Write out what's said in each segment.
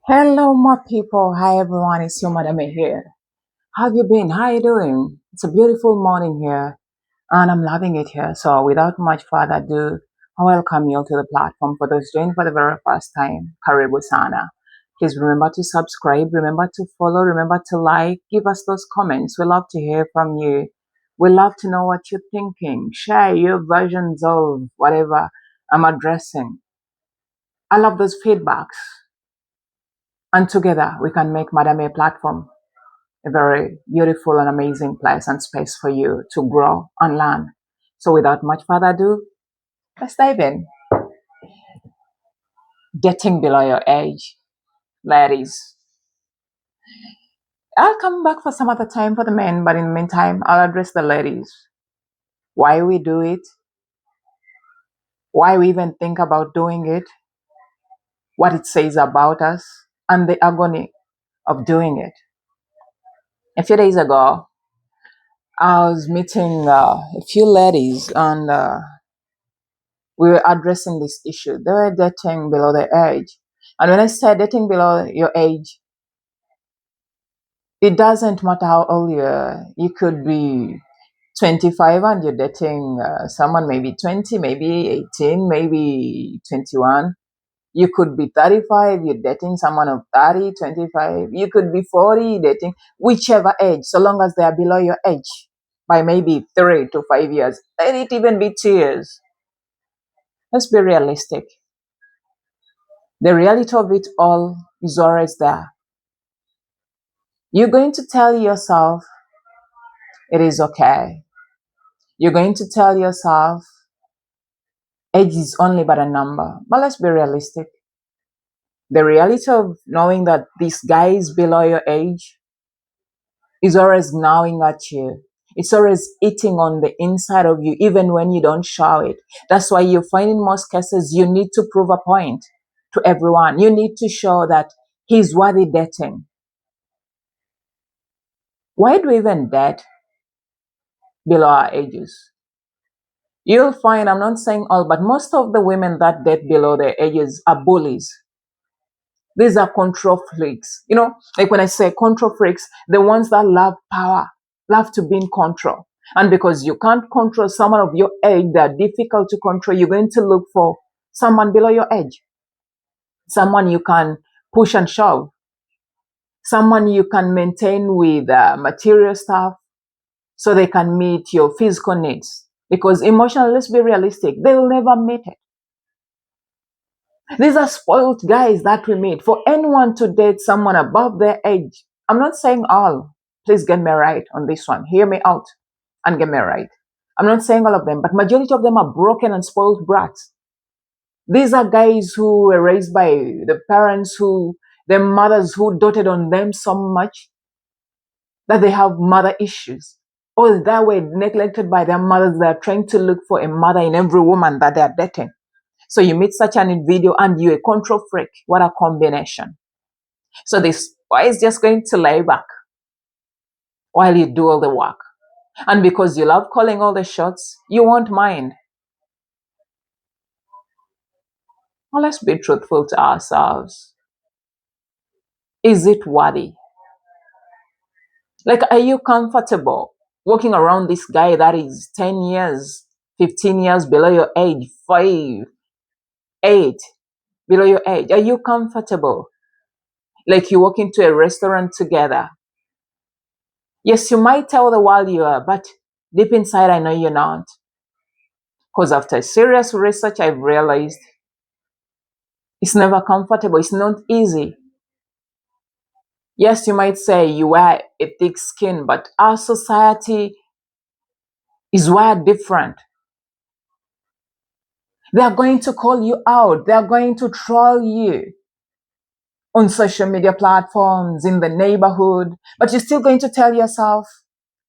Hello, my people. Hi, everyone. It's your Madame here. How have you been? How are you doing? It's a beautiful morning here, and I'm loving it here. So, without much further ado, I welcome you all to the platform. For those joining for the very first time, Karibu Sana. Please remember to subscribe, remember to follow, remember to like, give us those comments. We love to hear from you. We love to know what you're thinking. Share your versions of whatever I'm addressing. I love those feedbacks. And together we can make Madame a platform a very beautiful and amazing place and space for you to grow and learn. So without much further ado, let's dive in. Dating below your age, ladies. I'll come back for some other time for the men, but in the meantime, I'll address the ladies. Why we do it, why we even think about doing it, what it says about us, and the agony of doing it. A few days ago, I was meeting a few ladies and we were addressing this issue. They were dating below their age. And when I say dating below your age, it doesn't matter how old you are. You could be 25 and you're dating someone maybe 20, maybe 18, maybe 21. You could be 35, you're dating someone of 30, 25. You could be 40, dating whichever age, so long as they are below your age by maybe 3 to 5 years. Let it even be 2 years. Let's be realistic. The reality of it all is always there. You're going to tell yourself it is okay. You're going to tell yourself age is only but a number. But let's be realistic. The reality of knowing that this guy is below your age is always gnawing at you. It's always eating on the inside of you, even when you don't show it. That's why you find in most cases you need to prove a point to everyone. You need to show that he's worthy dating. Why do we even date below our ages? You'll find, I'm not saying all, but most of the women that date below their ages are bullies. These are control freaks. Like when I say control freaks, the ones that love power, love to be in control. And because you can't control someone of your age, they're difficult to control, you're going to look for someone below your age. Someone you can push and shove. Someone you can maintain with material stuff so they can meet your physical needs. Because emotionally, let's be realistic, they will never meet it. These are spoiled guys that we meet. For anyone to date someone above their age, I'm not saying all. Please get me right on this one. Hear me out and get me right. I'm not saying all of them, but majority of them are broken and spoiled brats. These are guys who were raised by the parents their mothers who doted on them so much that they have mother issues. Or that way neglected by their mothers. They're trying to look for a mother in every woman that they're dating. So you meet such an individual and you're a control freak. What a combination. So this boy is just going to lay back while you do all the work. And because you love calling all the shots, you won't mind. Well, let's be truthful to ourselves. Is it worthy? Like, are you comfortable walking around this guy that is 10 years, 15 years below your age, 5, 8 below your age? Are you comfortable? Like you walk into a restaurant together. Yes, you might tell the world you are, but deep inside, I know you're not. Because after serious research, I've realized it's never comfortable. It's not easy. Yes, you might say you wear a thick skin, but our society is wired different. They are going to call you out. They are going to troll you on social media platforms, in the neighborhood, but you're still going to tell yourself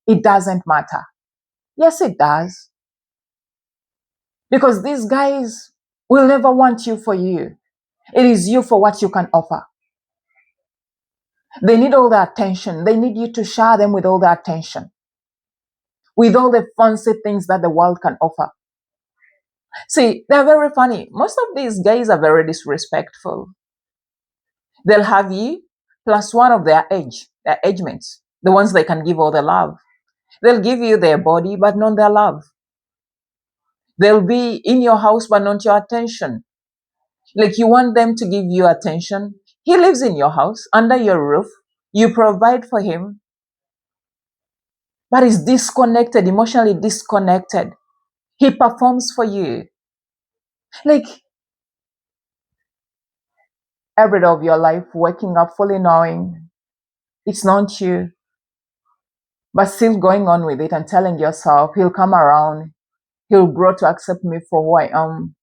it doesn't matter. Yes, it does. Because these guys will never want you for you. It is you for what you can offer. They need all the attention. They need you to shower them with all the attention, with all the fancy things that the world can offer. See, they're very funny. Most of these guys are very disrespectful. They'll have you plus one of their age mates, the ones they can give all the love. They'll give you their body, but not their love. They'll be in your house, but not your attention. Like you want them to give you attention. He lives in your house, under your roof. You provide for him, but he's disconnected, emotionally disconnected. He performs for you. Like every day of your life, waking up fully knowing it's not you, but still going on with it and telling yourself, he'll come around, he'll grow to accept me for who I am.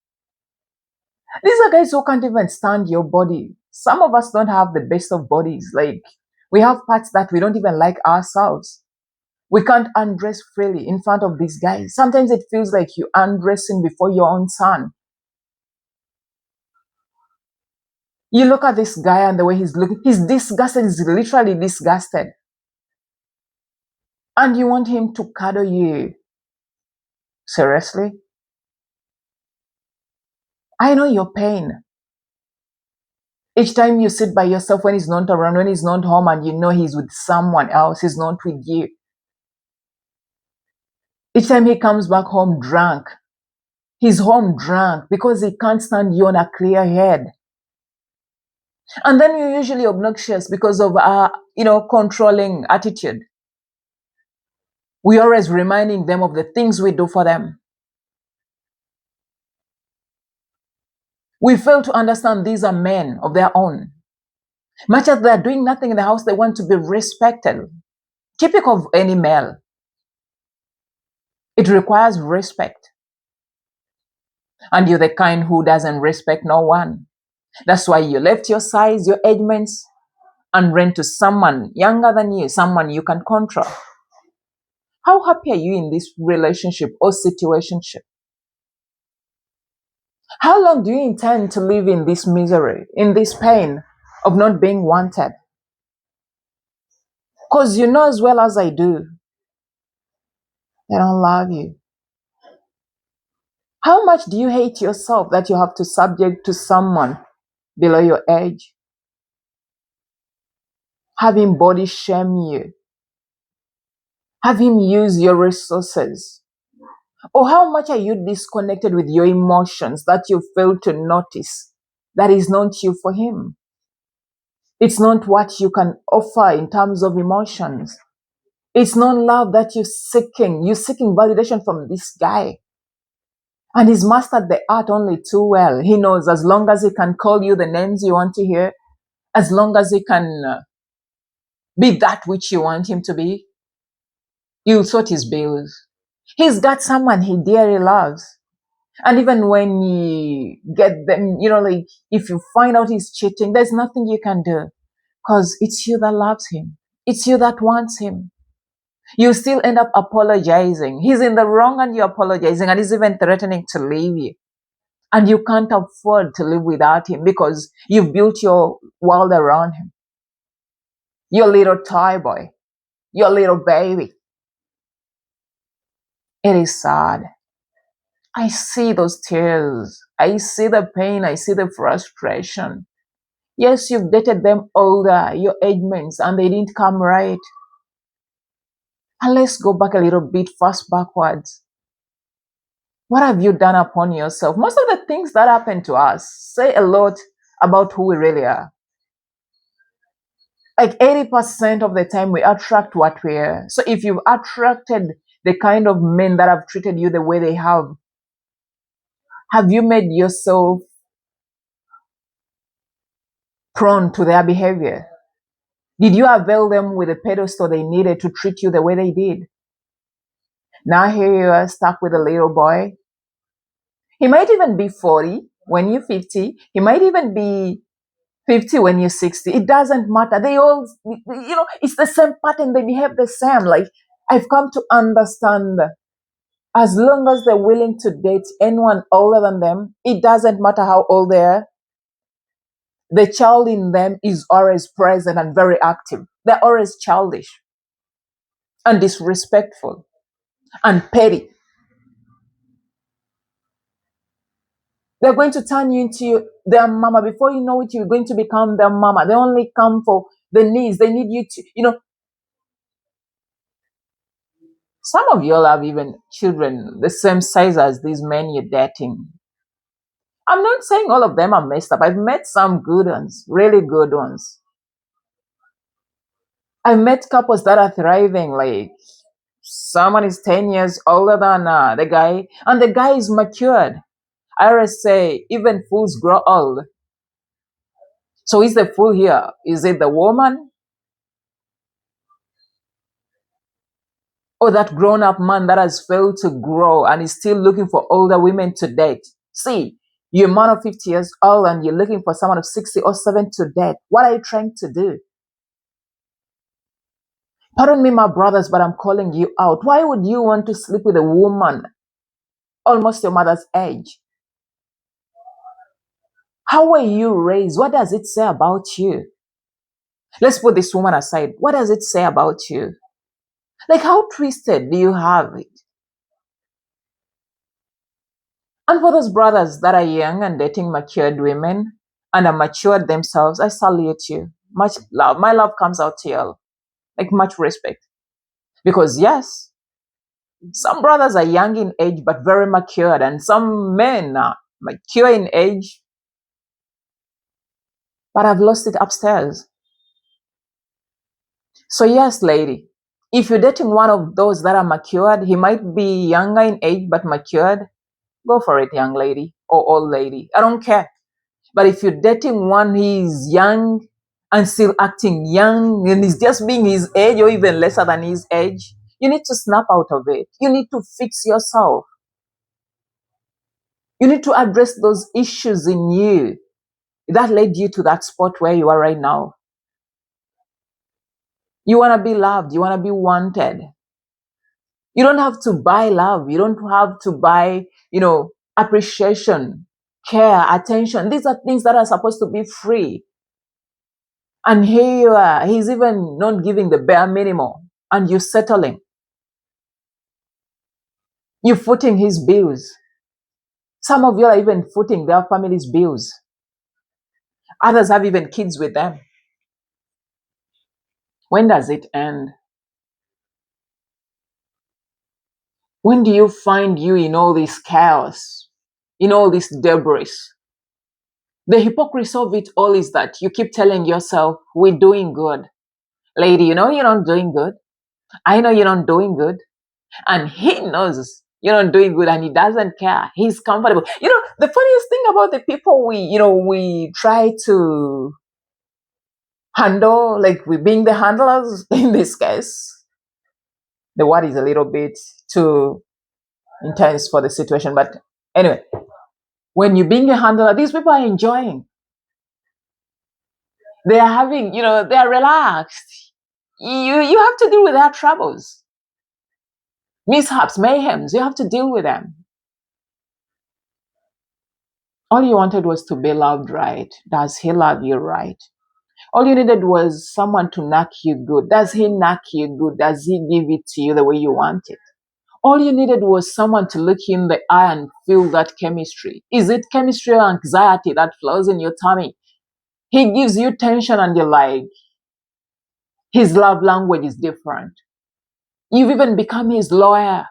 These are guys who can't even stand your body. Some of us don't have the best of bodies. Like, we have parts that we don't even like ourselves. We can't undress freely in front of these guys. Sometimes it feels like you undressing before your own son. You look at this guy and the way he's looking, he's disgusted, he's literally disgusted. And you want him to cuddle you. Seriously? I know your pain. Each time you sit by yourself when he's not around, when he's not home, and you know he's with someone else, he's not with you. Each time he comes back home drunk, he's home drunk because he can't stand you on a clear head. And then you're usually obnoxious because of our, controlling attitude. We're always reminding them of the things we do for them. We fail to understand these are men of their own. Much as they're doing nothing in the house, they want to be respected. Typical of any male. It requires respect. And you're the kind who doesn't respect no one. That's why you left your size, your age mates, and ran to someone younger than you, someone you can control. How happy are you in this relationship or situationship? How long do you intend to live in this misery, in this pain of not being wanted? Because you know as well as I do, they don't love you. How much do you hate yourself that you have to subject to someone below your age? Have him body shame you. Have him use your resources. Or how much are you disconnected with your emotions that you fail to notice that is not you for him? It's not what you can offer in terms of emotions. It's not love that you're seeking. You're seeking validation from this guy. And he's mastered the art only too well. He knows as long as he can call you the names you want to hear, as long as he can be that which you want him to be, you'll sort his bills. He's got someone he dearly loves. And even when you get them, like if you find out he's cheating, there's nothing you can do because it's you that loves him. It's you that wants him. You still end up apologizing. He's in the wrong and you're apologizing, and he's even threatening to leave you. And you can't afford to live without him because you've built your world around him. Your little toy boy, your little baby. It is sad. I see those tears. I see the pain. I see the frustration. Yes, you've dated them older, your age mates, and they didn't come right. And let's go back a little bit fast backwards. What have you done upon yourself? Most of the things that happen to us say a lot about who we really are. Like 80% of the time, we attract what we are. So if you've attracted the kind of men that have treated you the way they have you made yourself prone to their behavior? Did you avail them with the pedestal they needed to treat you the way they did? Now here you are stuck with a little boy. He might even be 40 when you're 50. He might even be 50 when you're 60. It doesn't matter. They all, it's the same pattern. They behave the same. Like, I've come to understand, as long as they're willing to date anyone older than them, it doesn't matter how old they are. The child in them is always present and very active. They're always childish and disrespectful and petty. They're going to turn you into their mama. Before you know it, you're going to become their mama. They only come for the needs. They need you to, some of y'all have even children the same size as these men you're dating. I'm not saying all of them are messed up. I've met some good ones, really good ones. I've met couples that are thriving, like someone is 10 years older than the guy, and the guy is matured. I always say, even fools grow old. So is the fool here? Is it the woman or that grown up man that has failed to grow and is still looking for older women to date? See, you're a man of 50 years old and you're looking for someone of 60 or 70 to date. What are you trying to do? Pardon me, my brothers, but I'm calling you out. Why would you want to sleep with a woman almost your mother's age? How were you raised? What does it say about you? Let's put this woman aside. What does it say about you? Like, how twisted do you have it? And for those brothers that are young and dating matured women and are matured themselves, I salute you. Much love. My love comes out to you. Like, much respect. Because, yes, some brothers are young in age but very matured, and some men are mature in age but I've lost it upstairs. So, yes, lady, if you're dating one of those that are matured, he might be younger in age but matured. Go for it, young lady or old lady. I don't care. But if you're dating one, he's young and still acting young and he's just being his age or even lesser than his age, you need to snap out of it. You need to fix yourself. You need to address those issues in you that led you to that spot where you are right now. You want to be loved. You want to be wanted. You don't have to buy love. You don't have to buy, appreciation, care, attention. These are things that are supposed to be free. And here you are. He's even not giving the bare minimum. And you're settling. You're footing his bills. Some of you are even footing their family's bills. Others have even kids with them. When does it end? When do you find you in all this chaos, in all this debris? The hypocrisy of it all is that you keep telling yourself, we're doing good. Lady, you know you're not doing good. I know you're not doing good. And he knows you're not doing good and he doesn't care. He's comfortable. The funniest thing about the people we try to handle, like we being the handlers in this case, the word is a little bit too intense for the situation. But anyway, when you're being a handler, these people are enjoying. They are having, they are relaxed. You have to deal with their troubles, mishaps, mayhems. You have to deal with them. All you wanted was to be loved right. Does he love you right? All you needed was someone to knock you good. Does he knock you good? Does he give it to you the way you want it? All you needed was someone to look you in the eye and feel that chemistry. Is it chemistry or anxiety that flows in your tummy? He gives you tension and you're like, his love language is different. You've even become his lawyer.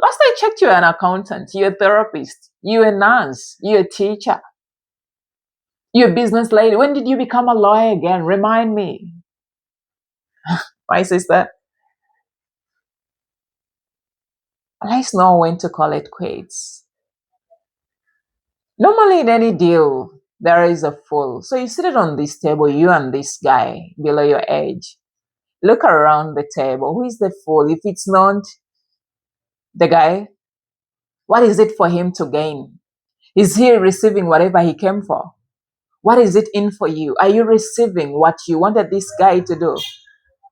Last I checked, you're an accountant, you're a therapist, you're a nurse, you're a teacher, you're a business lady. When did you become a lawyer again? Remind me. My sister, let's know when to call it quits. Normally, in any deal, there is a fool. So you sit it on this table, you and this guy below your age. Look around the table. Who is the fool? If it's not the guy, what is it for him to gain? Is he receiving whatever he came for? What is it in for you? Are you receiving what you wanted this guy to do?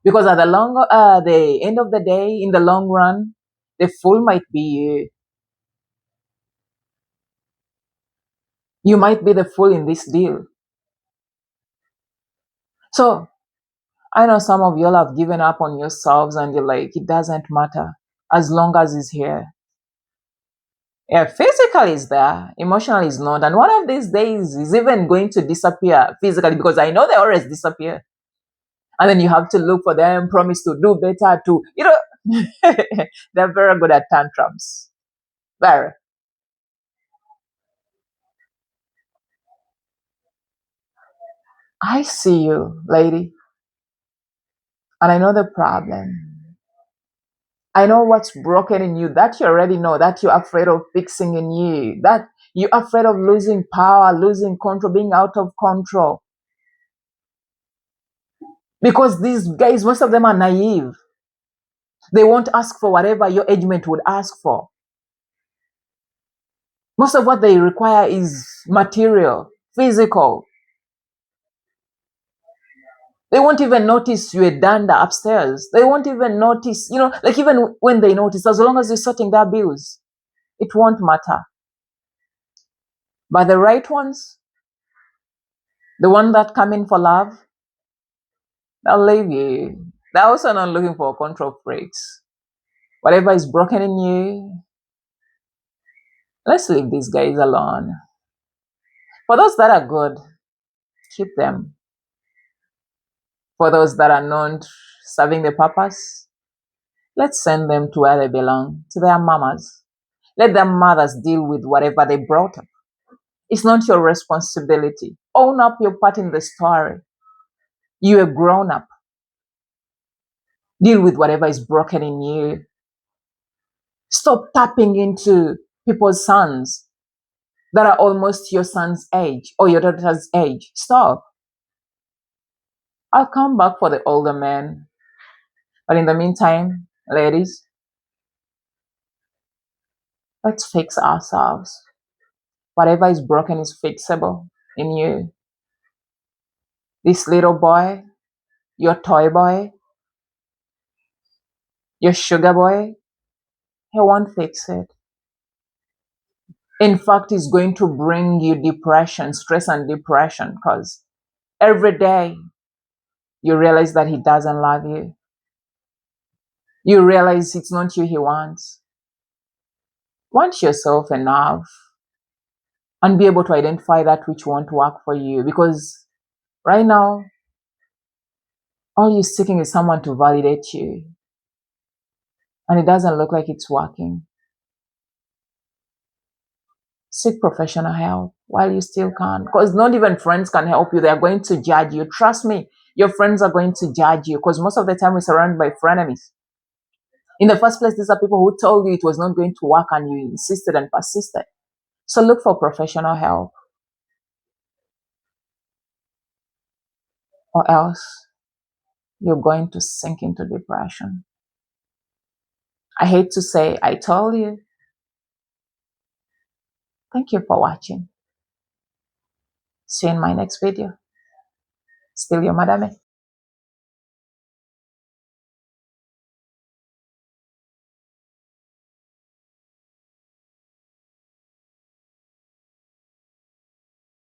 Because at the end of the day, in the long run, the fool might be you. You might be the fool in this deal. So I know some of y'all have given up on yourselves and you're like, it doesn't matter as long as he's here. Yeah, physically is there, emotionally is not. And one of these days is even going to disappear physically because I know they always disappear. And then you have to look for them, promise to do better, they're very good at tantrums. Very. I see you, lady, and I know the problem. I know what's broken in you that you already know, that you're afraid of fixing in you, that you're afraid of losing power, losing control, being out of control. Because these guys, most of them are naive. They won't ask for whatever your age mate would ask for. Most of what they require is material, physical. They won't even notice you're danda upstairs. They won't even notice, like even when they notice, as long as you're sorting their bills, it won't matter. But the right ones, the one that come in for love, they'll leave you. They're also not looking for control freaks. Whatever is broken in you, let's leave these guys alone. For those that are good, keep them. For those that are not serving the purpose, let's send them to where they belong, to their mamas. Let their mothers deal with whatever they brought up. It's not your responsibility. Own up your part in the story. You're a grown up. Deal with whatever is broken in you. Stop tapping into people's sons that are almost your son's age or your daughter's age. Stop. I'll come back for the older men. But in the meantime, ladies, let's fix ourselves. Whatever is broken is fixable in you. This little boy, your toy boy, your sugar boy, he won't fix it. In fact, it's going to bring you depression, stress and depression, because every day you realize that he doesn't love you. You realize it's not you he wants. Want yourself enough and be able to identify that which won't work for you, because right now, all you're seeking is someone to validate you, and it doesn't look like it's working. Seek professional help while you still can, because not even friends can help you. They are going to judge you. Trust me, your friends are going to judge you, because most of the time we're surrounded by frenemies. In the first place, these are people who told you it was not going to work and you insisted and persisted. So look for professional help, or else you're going to sink into depression. I hate to say I told you. Thank you for watching. See you in my next video. Still your madame.